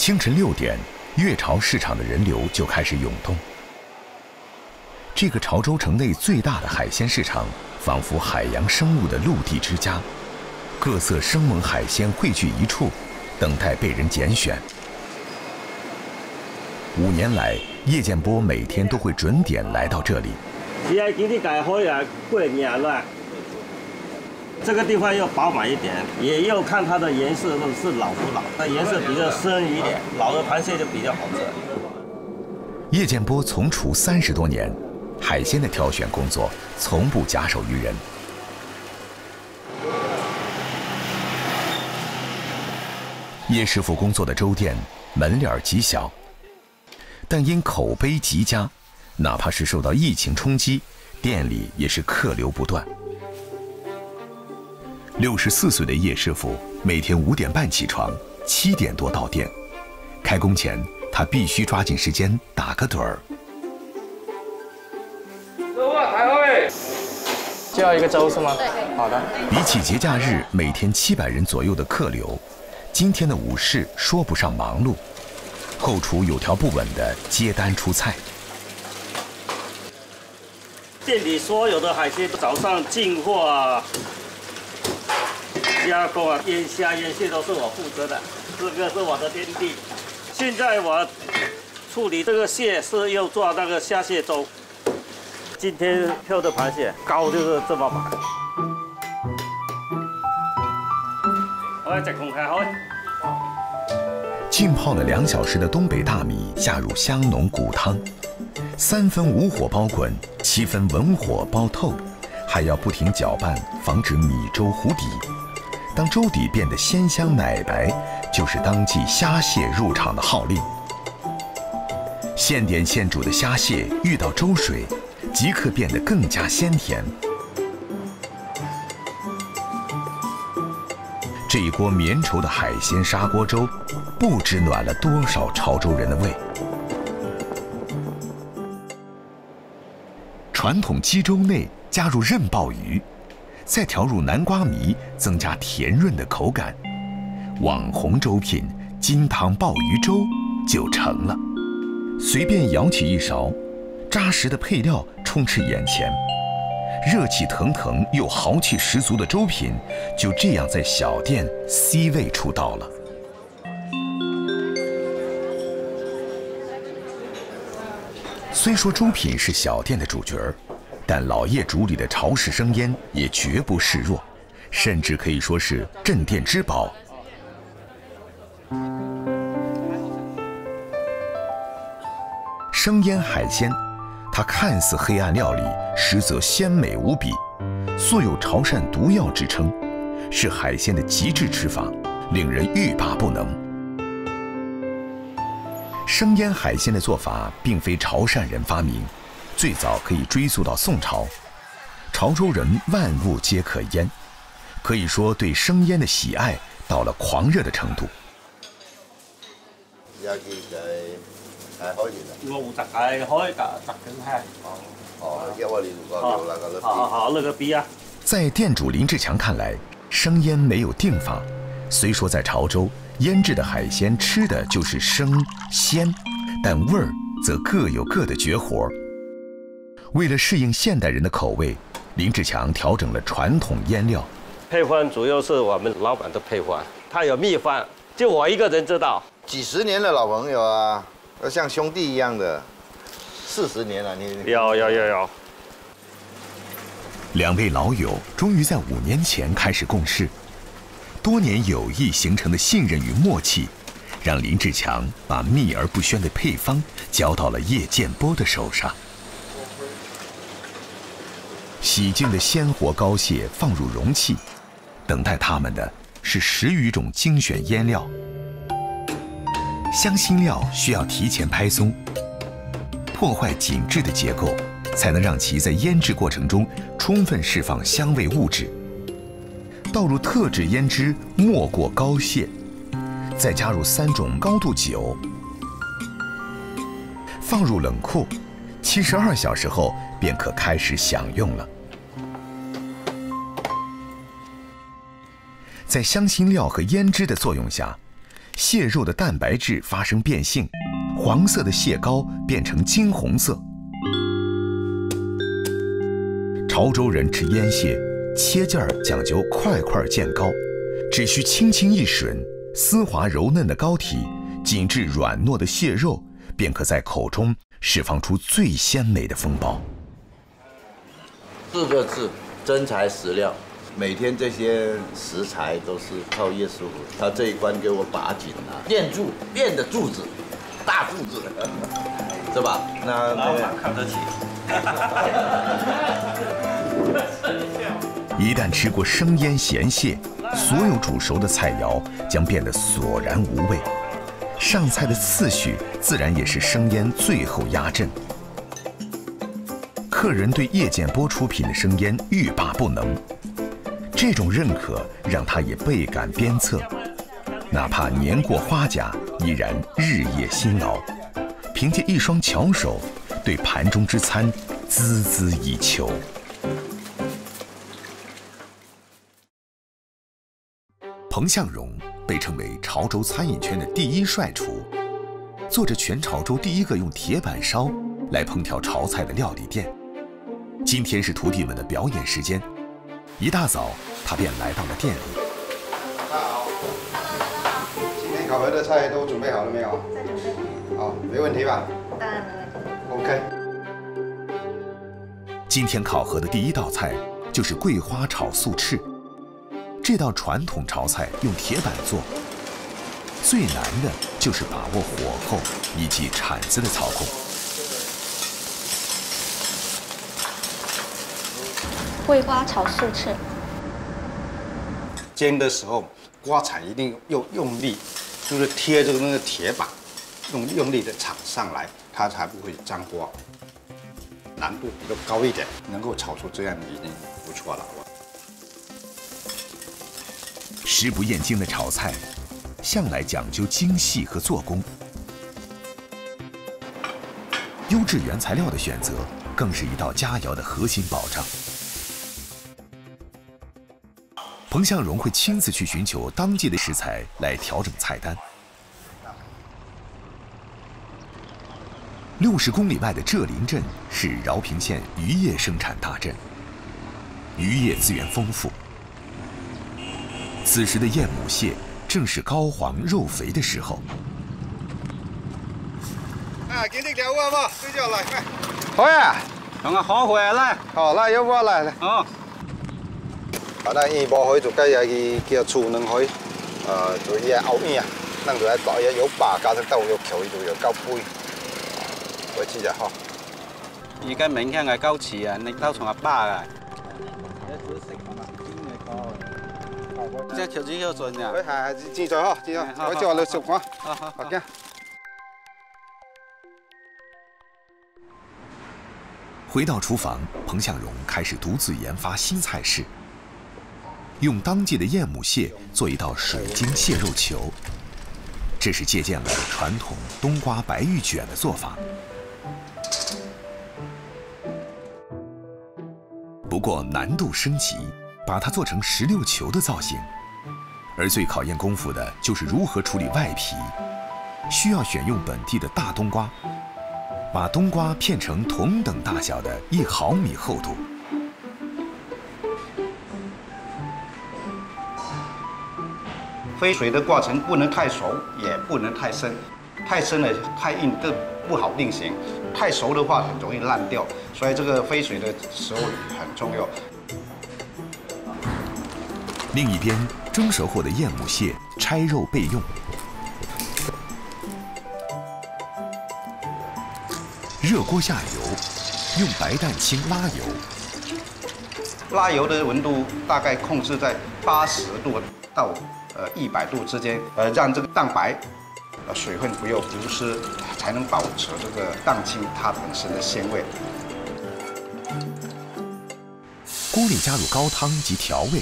清晨6点，月潮市场的人流就开始涌动。这个潮州城内最大的海鲜市场，仿佛海洋生物的陆地之家，各色生猛海鲜汇聚一处，等待被人拣选。5年来，叶建波每天都会准点来到这里。现在今天改好呀，过年了。这个地方要饱满一点，也要看它的颜色是老不老。它颜色比较深一点，老的螃蟹就比较好吃。叶建波从厨30多年，海鲜的挑选工作从不假手于人。叶师傅工作的粥店门脸极小，但因口碑极佳，哪怕是受到疫情冲击，店里也是客流不断。64岁的叶师傅每天5点半起床，7点多到店。开工前，他必须抓紧时间打个盹儿。就要一个粥是吗？对。好的。比起节假日每天700人左右的客流，今天的午市说不上忙碌，后厨有条不紊地接单出菜。店里所有的海鲜早上进货啊、加工啊、腌虾、腌蟹都是我负责的，这个是我的天地。现在我处理这个蟹是要做那个虾蟹粥。今天漂的螃蟹膏就是这么满。我再空开好。浸泡了2小时的东北大米下入香浓骨汤，3分无火煲滚，7分文火煲透，还要不停搅拌，防止米粥糊底。当粥底变得鲜香奶白，就是当季虾蟹入场的号令。现点现煮的虾蟹遇到粥水，即刻变得更加鲜甜。这一锅绵稠的海鲜砂锅粥，不知暖了多少潮州人的胃。传统鸡粥内加入韧鲍鱼，再调入南瓜糜，增加甜润的口感。网红粥品金汤鲍鱼粥就成了。随便舀起一勺，扎实的配料充斥眼前，热气腾腾又豪气十足的粥品就这样在小店 C 位出道了。虽说粥品是小店的主角儿，但老叶煮里的潮式生腌也绝不示弱，甚至可以说是镇店之宝。生腌海鲜，它看似黑暗料理，实则鲜美无比，素有潮汕毒药之称，是海鲜的极致吃法，令人欲罢不能。生腌海鲜的做法并非潮汕人发明，最早可以追溯到宋朝。潮州人万物皆可腌，可以说对生腌的喜爱到了狂热的程度。好，那个逼啊！在店主林志强看来，生腌没有定法。虽说在潮州，腌制的海鲜吃的就是生鲜，但味儿则各有各的绝活。为了适应现代人的口味，林志强调整了传统腌料。配方主要是我们老板的配方，他有秘方，就我一个人知道。几10年的老朋友啊，都像兄弟一样的，40年了，你有。2位老友终于在5年前开始共事，多年友谊形成的信任与默契，让林志强把秘而不宣的配方交到了叶建波的手上。洗净的鲜活膏蟹放入容器，等待他们的是10余种精选腌料。香辛料需要提前拍松，破坏紧致的结构，才能让其在腌制过程中充分释放香味物质。倒入特制腌汁，没过膏蟹，再加入3种高度酒，放入冷库，72小时后便可开始享用了。在香辛料和腌汁的作用下，蟹肉的蛋白质发生变性，黄色的蟹膏变成金红色。潮州人吃腌蟹，切件讲究块块见膏，只需轻轻一吮，丝滑柔嫩的膏体紧致软糯的蟹肉，便可在口中释放出最鲜美的风暴。4个字：真材实料。每天这些食材都是靠叶师傅，他这一关给我把紧了，练的柱子，大柱子，是吧？那老板看得起。一旦吃过生腌咸蟹，所有煮熟的菜肴将变得索然无味，上菜的次序自然也是生腌最后压阵。客人对叶建波出品的生腌欲罢不能，这种认可让他也倍感鞭策，哪怕年过花甲，依然日夜辛劳，凭借一双巧手，对盘中之餐孜孜以求。彭向荣被称为潮州餐饮圈的第一帅厨，做着全潮州第一个用铁板烧来烹调潮菜的料理店。今天是徒弟们的表演时间，一大早他便来到了店里。大家好，今天考核的菜都准备好了没有？在准备。好，没问题吧？当然没问题。 OK。今天考核的第一道菜就是桂花炒素翅。这道传统潮菜用铁板做，最难的就是把握火候以及铲子的操控。桂花炒素翅，煎的时候刮铲一定用力，就是贴着那个铁板，用力的铲上来，它才不会粘锅。难度比较高一点，能够炒出这样已经不错了。 食不厌精的炒菜，向来讲究精细和做工。优质原材料的选择，更是一道佳肴的核心保障。彭向荣会亲自去寻求当季的食材来调整菜单。60公里外的浙林镇是饶平县渔业生产大镇，渔业资源丰富。 此时的燕母蟹正是膏黄肉肥的时候。啊，给你聊啊嘛，对焦来，快。好呀，等下好回来。好，来有冇来？哦。啊，咱伊无可以就計下去叫厝兩可以，就伊後面啊，咱就來找伊有把加上豆有球，就有夠杯，我知就好。而家明顯係夠遲啊，你都從阿爸啊。 即係條子要盡呀！係自在呵，自在，我叫你食我。好嘅。回到厨房，彭向荣开始独自研发新菜式，用当季的燕母蟹做一道水晶蟹肉球，这是借鉴了传统冬瓜白玉卷的做法。不过难度升级，把它做成16球的造型。 而最考验功夫的就是如何处理外皮，需要选用本地的大冬瓜，把冬瓜片成同等大小的1毫米厚度。飞水的过程不能太熟，也不能太深，太深了太硬更不好定型，太熟的话很容易烂掉，所以这个飞水的时候很重要。 另一边，蒸熟后的燕母蟹拆肉备用。热锅下油，用白蛋清拉油。拉油的温度大概控制在80度到100度之间，让这个蛋白水分不要流失，才能保持这个蛋清它本身的鲜味。锅里加入高汤及调味。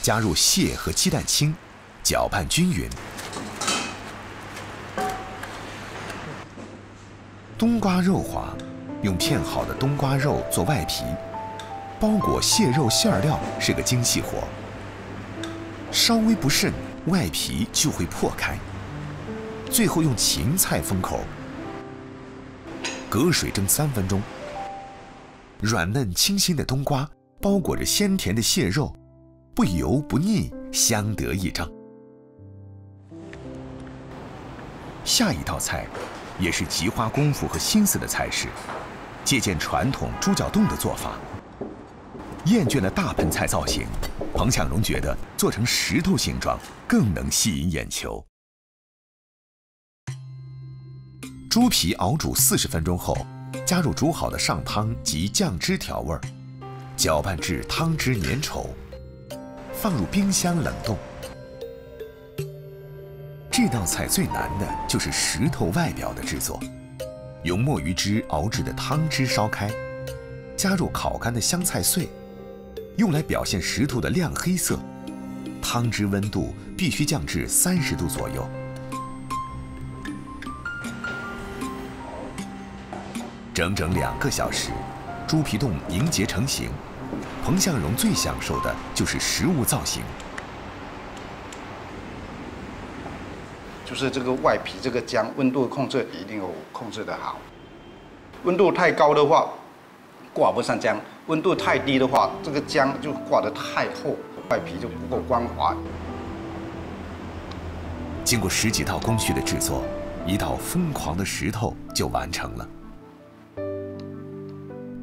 加入蟹和鸡蛋清，搅拌均匀。冬瓜肉滑，用片好的冬瓜肉做外皮，包裹蟹肉馅料是个精细活。稍微不慎，外皮就会破开。最后用芹菜封口，隔水蒸3分钟。软嫩清新的冬瓜包裹着鲜甜的蟹肉，不油不腻，相得益彰。下一道菜，也是极花功夫和心思的菜式，借鉴传统猪脚冻的做法。厌倦了大盆菜造型，彭向荣觉得做成石头形状更能吸引眼球。猪皮熬煮40分钟后，加入煮好的上汤及酱汁调味，搅拌至汤汁粘稠，放入冰箱冷冻。这道菜最难的就是石头外表的制作，用墨鱼汁熬制的汤汁烧开，加入烤干的香菜碎，用来表现石头的亮黑色。汤汁温度必须降至30度左右。整整2个小时，猪皮冻凝结成型。彭向荣最享受的就是食物造型。就是这个外皮这个姜温度控制一定要控制得好，温度太高的话挂不上姜，温度太低的话这个姜就挂得太厚，外皮就不够光滑。经过10几道工序的制作，一道疯狂的石头就完成了。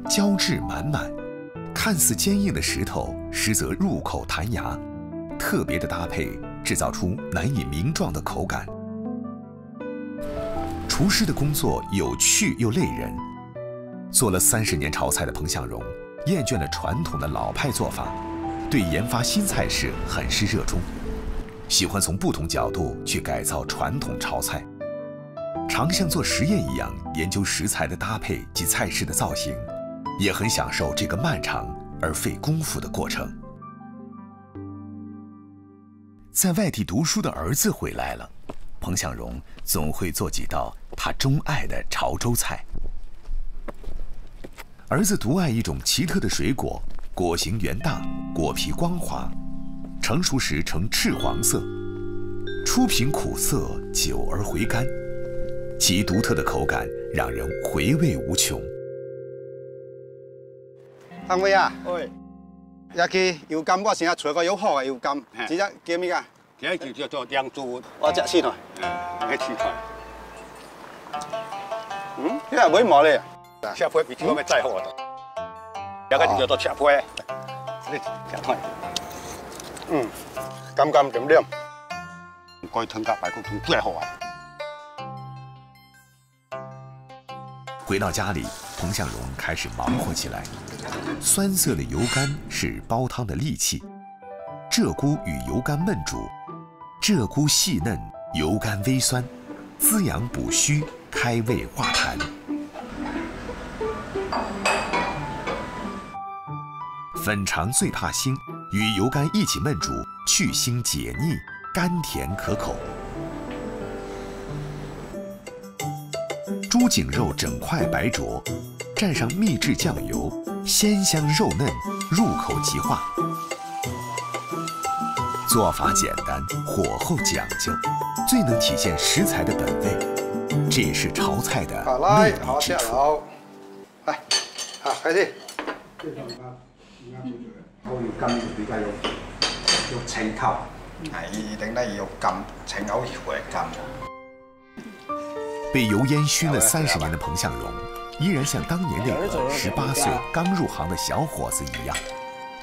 胶质满满，看似坚硬的石头，实则入口弹牙，特别的搭配制造出难以名状的口感。厨师的工作有趣又累人。做了30年炒菜的彭向荣，厌倦了传统的老派做法，对研发新菜式很是热衷，喜欢从不同角度去改造传统炒菜，常像做实验一样研究食材的搭配及菜式的造型，也很享受这个漫长而费功夫的过程。在外地读书的儿子回来了，彭向荣总会做几道他钟爱的潮州菜。儿子独爱一种奇特的水果，果形圆大，果皮光滑，成熟时呈赤黄色，初品苦涩，久而回甘，其独特的口感让人回味无穷。阿妹啊，喂，也去油柑，我成日找个有好嘅油柑，只只叫咩噶？这就叫做酿猪，我食先喏。你去看。你也买毛咧？车皮比这个再好的，这个就叫做车皮。你吃看。甘甘甜甜。该汤加排骨汤最好啊。回到家里，彭向荣开始忙活起来。酸涩的油甘是煲汤的利器，鹧鸪与油甘焖煮，鹧鸪细嫩，油甘微酸，滋养补虚，开胃化痰。粉肠最怕腥，与油甘一起焖煮，去腥解腻，甘甜可口。猪颈肉整块白灼，蘸上秘制酱油，鲜香肉嫩，入口即化。做法简单，火候讲究，最能体现食材的本味，这也是炒菜的魅力之处。来，好，开始。我油甘就比较有清口，一定咧要甘清口回甘。被油烟熏了30年的彭向荣，依然像当年那个18岁刚入行的小伙子一样，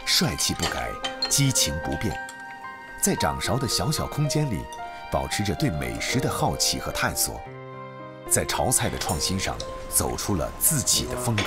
帅气不改，激情不变，在掌勺的小小空间里，保持着对美食的好奇和探索，在炒菜的创新上走出了自己的风格。